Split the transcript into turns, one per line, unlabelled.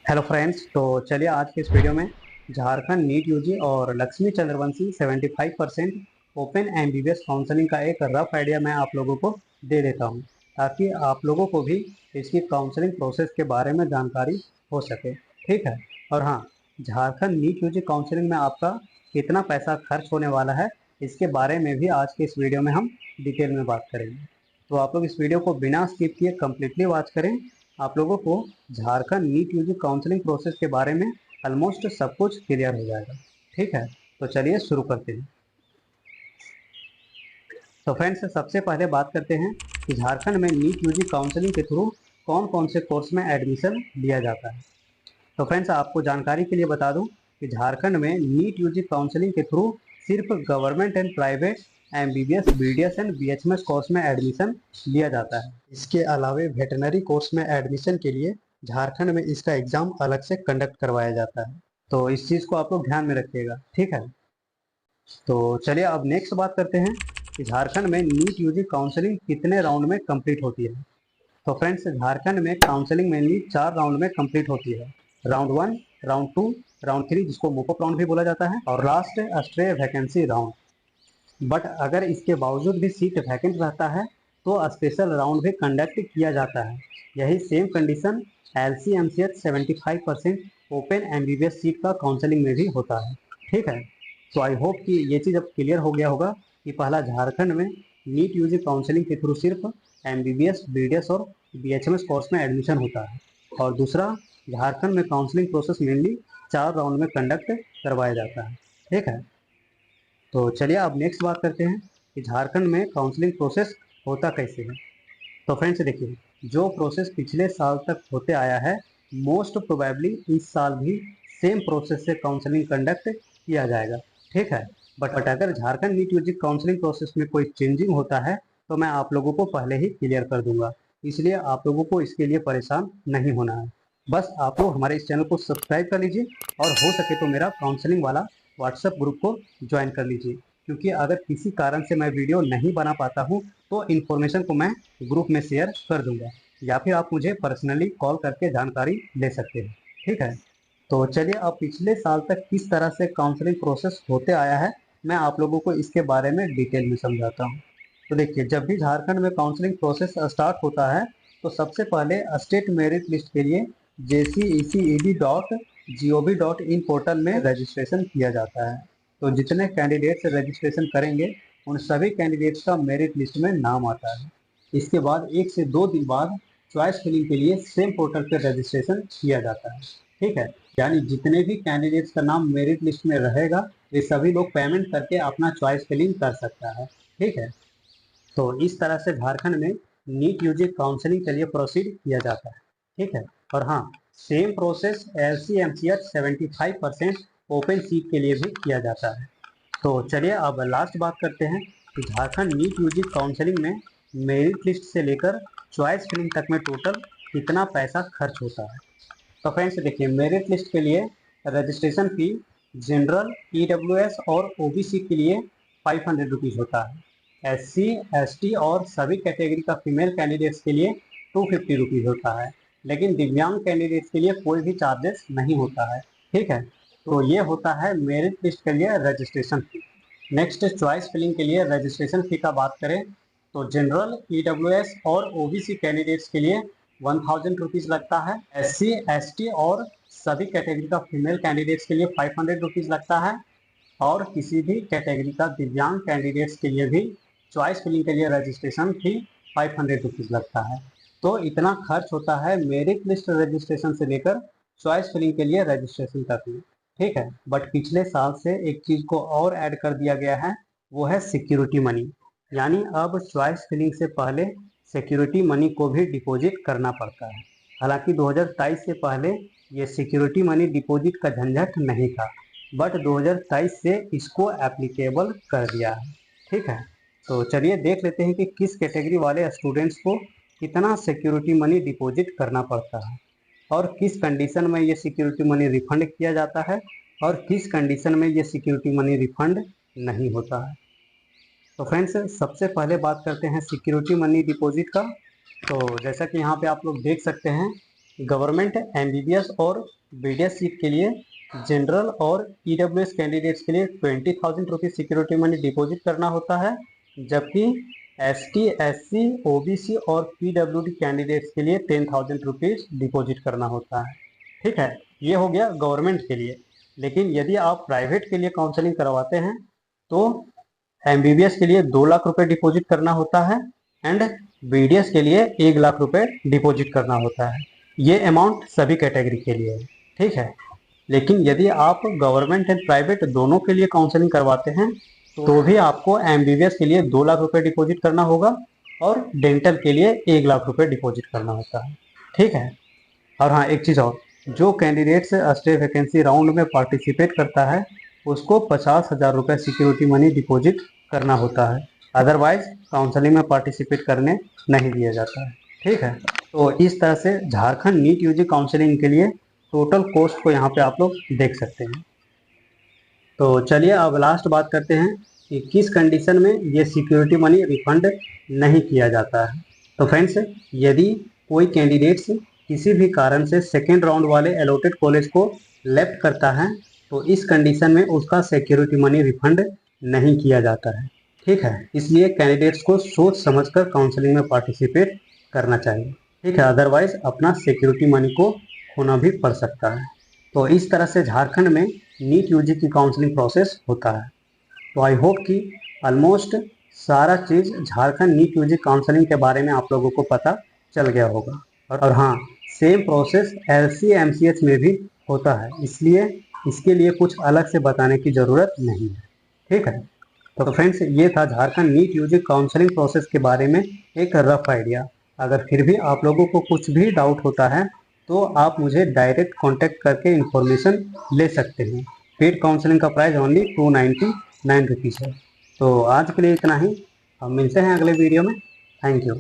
Hello friends, तो चलिए आज के इस वीडियो में झारखंड नीट यूजी और Lakshmi Chandravanshi 75% open MBBS counselling का एक रफ आइडिया मैं आप लोगों को दे देता हूं, ताकि आप लोगों को भी इसकी काउंसलिंग प्रोसेस के बारे में जानकारी हो सके। ठीक है। और हाँ, झारखंड नीट यूजी काउंसलिंग में आपका कितना पैसा खर्च होने वाला है, इसके बारे में भी आज के इस वीडियो में हम डिटेल में बात करेंगे। तो आप लोग इस वीडियो को बिना स्किप किए कम्प्लीटली वॉच करें। आप लोगों को Jharkhand NEET UG counselling process के बारे में ऑलमोस्ट सब कुछ क्लियर हो जाएगा। ठीक है, तो चलिए शुरू करते हैं। तो फ्रेंड्स, सबसे पहले बात करते हैं कि झारखंड में नीट यूजी काउंसलिंग के थ्रू कौन कौन से कोर्स में एडमिशन लिया जाता है। तो फ्रेंड्स, आपको जानकारी के लिए बता दूं कि झारखंड में नीट यूजी काउंसलिंग के थ्रू सिर्फ government and private MBBS, BDS and BHMS course में एडमिशन लिया जाता है। इसके अलावे वेटनरी कोर्स में एडमिशन के लिए झारखंड में इसका एग्जाम अलग से कंडक्ट करवाया जाता है। तो इस चीज़ को आप लोग ध्यान में रखिएगा। ठीक है, तो चलिए अब नेक्स्ट बात करते हैं कि झारखंड में नीट यूजी काउंसलिंग कितने राउंड में कंप्लीट होती है। तो फ्रेंड्स, झारखंड में काउंसलिंग मेनली 4 राउंड में कंप्लीट होती है। राउंड 1, राउंड 2, राउंड 3, जिसको मोपअप राउंड भी बोला जाता है, और last stray vacancy round. But अगर इसके बावजूद भी सीट वैकेंट रहता है तो स्पेशल राउंड भी कंडक्ट किया जाता है। यही same condition LCMCH 75% open MBBS seat का काउंसलिंग में भी होता है। ठीक है, तो आई होप कि ये चीज़ अब क्लियर हो गया होगा कि पहला, झारखंड में नीट यूजी काउंसलिंग के थ्रू सिर्फ एमबीबीएस, बीडीएस और बीएचएमएस कोर्स में एडमिशन होता है, और दूसरा, झारखंड में काउंसलिंग प्रोसेस मेनली 4 राउंड में कंडक्ट करवाया जाता है। ठीक है, तो चलिए अब नेक्स्ट बात करते हैं कि झारखंड में काउंसलिंग प्रोसेस होता कैसे है। तो फ्रेंड्स देखिए, जो प्रोसेस पिछले साल तक होते आया है, मोस्ट प्रोबेबली इस साल भी सेम प्रोसेस से काउंसलिंग कंडक्ट किया जाएगा। ठीक है, बट अगर Jharkhand NEET UG counselling process में कोई चेंजिंग होता है तो मैं आप लोगों को पहले ही क्लियर कर दूंगा, इसलिए आप लोगों को इसके लिए परेशान नहीं होना है। बस आप लोग हमारे इस चैनल को सब्सक्राइब कर लीजिए, और हो सके तो मेरा काउंसलिंग वाला व्हाट्सएप ग्रुप को ज्वाइन कर लीजिए, क्योंकि अगर किसी कारण से मैं वीडियो नहीं बना पाता हूँ तो इन्फॉर्मेशन को मैं ग्रुप में शेयर कर दूंगा, या फिर आप मुझे पर्सनली कॉल करके जानकारी ले सकते हैं। ठीक है, तो चलिए अब पिछले साल तक किस तरह से काउंसलिंग प्रोसेस होते आया है, मैं आप लोगों को इसके बारे में डिटेल में समझाता हूँ। तो देखिए, जब भी झारखंड में काउंसलिंग प्रोसेस स्टार्ट होता है तो सबसे पहले स्टेट मेरिट लिस्ट के लिए JCECED.gov.in पोर्टल में रजिस्ट्रेशन किया जाता है। तो जितने कैंडिडेट्स रजिस्ट्रेशन करेंगे उन सभी कैंडिडेट्स का मेरिट लिस्ट में नाम आता है। इसके बाद 1 से 2 दिन बाद चॉइस फिलिंग के लिए सेम पोर्टल पर रजिस्ट्रेशन किया जाता है। ठीक है, यानी जितने भी कैंडिडेट्स का नाम मेरिट लिस्ट में रहेगा वे सभी लोग पेमेंट करके अपना चॉइस फिलिंग कर सकता है। ठीक है, तो इस तरह से झारखंड में नीट यूजी काउंसलिंग के लिए प्रोसीड किया जाता है। ठीक है, और हाँ, same process LCMCH 75% open seat के लिए भी किया जाता है। तो चलिए अब लास्ट बात करते हैं कि झारखंड नीट यूजी काउंसलिंग में मेरिट लिस्ट से लेकर चॉइस फिलिंग तक में टोटल कितना पैसा खर्च होता है। तो फ्रेंड्स देखिए, मेरिट लिस्ट के लिए रजिस्ट्रेशन फी जनरल, EWS और OBC के लिए 500 रुपीज़ होता है। SC, ST और सभी कैटेगरी का फीमेल कैंडिडेट्स के लिए 250 रुपीज़ होता है, लेकिन दिव्यांग कैंडिडेट्स के लिए कोई भी चार्जेस नहीं होता है। ठीक है, तो ये होता है मेरिट लिस्ट के लिए registration fee. Next, choice filling के लिए रजिस्ट्रेशन फी का बात करें तो जनरल, EWS और OBC कैंडिडेट्स के लिए 1000 रुपीज़ लगता है। SC, ST और सभी कैटेगरी का फीमेल कैंडिडेट्स के लिए 500 रुपीज़ लगता है, और किसी भी कैटेगरी का दिव्यांग कैंडिडेट्स के लिए भी चॉइस फिलिंग के लिए रजिस्ट्रेशन फी 500 रुपीज़ लगता है। तो इतना खर्च होता है मेरिट लिस्ट रजिस्ट्रेशन से लेकर चॉइस फिलिंग के लिए रजिस्ट्रेशन तक में। ठीक है, बट पिछले साल से एक चीज़ को और ऐड कर दिया गया है, वो है सिक्योरिटी मनी। यानी अब चॉइस फिलिंग से पहले सिक्योरिटी मनी को भी डिपॉजिट करना पड़ता है। हालांकि 2023 से पहले ये सिक्योरिटी मनी डिपॉजिट का झंझट नहीं था, बट 2023 से इसको एप्लीकेबल कर दिया है। ठीक है, तो चलिए देख लेते हैं कि किस कैटेगरी वाले स्टूडेंट्स को कितना सिक्योरिटी मनी डिपॉजिट करना पड़ता है, और किस कंडीशन में ये सिक्योरिटी मनी रिफंड किया जाता है, और किस कंडीशन में ये सिक्योरिटी मनी रिफंड नहीं होता है। तो फ्रेंड्स, सबसे पहले बात करते हैं सिक्योरिटी मनी डिपॉजिट का। तो जैसा कि यहाँ पे आप लोग देख सकते हैं गवर्नमेंट MBBS और BDS सीट के लिए जनरल और EWS कैंडिडेट्स के लिए 20,000 रुपीज़ सिक्योरिटी मनी डिपॉजिट करना होता है, जबकि ST, SC, OBC और PWD कैंडिडेट्स के लिए 10,000 रुपीज़ डिपॉजिट करना होता है। ठीक है, ये हो गया गवर्नमेंट के लिए। लेकिन यदि आप प्राइवेट के लिए काउंसलिंग करवाते हैं तो MBBS के लिए 2 लाख रुपए डिपॉजिट करना होता है एंड BDS के लिए 1 लाख रुपए डिपॉजिट करना होता है। ये अमाउंट सभी कैटेगरी के लिए है। ठीक है, लेकिन यदि आप गवर्नमेंट एंड प्राइवेट दोनों के लिए काउंसलिंग करवाते हैं तो भी आपको MBBS के लिए 2 लाख रुपए डिपॉजिट करना होगा और डेंटल के लिए 1 लाख रुपए डिपॉजिट करना होता है। ठीक है, और हाँ एक चीज़ और, जो कैंडिडेट्स स्टेट वैकेंसी राउंड में पार्टिसिपेट करता है उसको 50,000 रुपये सिक्योरिटी मनी डिपॉजिट करना होता है, अदरवाइज काउंसलिंग में पार्टिसिपेट करने नहीं दिया जाता है। ठीक है, तो इस तरह से झारखंड नीट यूजी काउंसलिंग के लिए टोटल कॉस्ट को यहाँ पे आप लोग देख सकते हैं। तो चलिए अब लास्ट बात करते हैं कि किस कंडीशन में ये सिक्योरिटी मनी रिफंड नहीं किया जाता है। तो फ्रेंड्स, यदि कोई कैंडिडेट्स किसी भी कारण से सेकेंड राउंड वाले अलॉटेड कॉलेज को लेफ्ट करता है तो इस कंडीशन में उसका सिक्योरिटी मनी रिफंड नहीं किया जाता है। ठीक है, इसलिए कैंडिडेट्स को सोच समझकर काउंसलिंग में पार्टिसिपेट करना चाहिए। ठीक है, अदरवाइज अपना सिक्योरिटी मनी को खोना भी पड़ सकता है। तो इस तरह से झारखंड में नीट यूजी की काउंसलिंग प्रोसेस होता है। तो आई होप कि ऑलमोस्ट सारा चीज़ झारखंड नीट यूजी काउंसलिंग के बारे में आप लोगों को पता चल गया होगा। और हाँ, सेम प्रोसेस LC MCH में भी होता है, इसलिए इसके लिए कुछ अलग से बताने की ज़रूरत नहीं है। ठीक है, तो फ्रेंड्स ये था Jharkhand NEET UG counselling process के बारे में एक रफ आइडिया। अगर फिर भी आप लोगों को कुछ भी डाउट होता है तो आप मुझे डायरेक्ट कांटेक्ट करके इन्फॉर्मेशन ले सकते हैं। पेड काउंसलिंग का प्राइस ओनली 299 रुपीज़ है। तो आज के लिए इतना ही, हम मिलते हैं अगले वीडियो में। Thank you.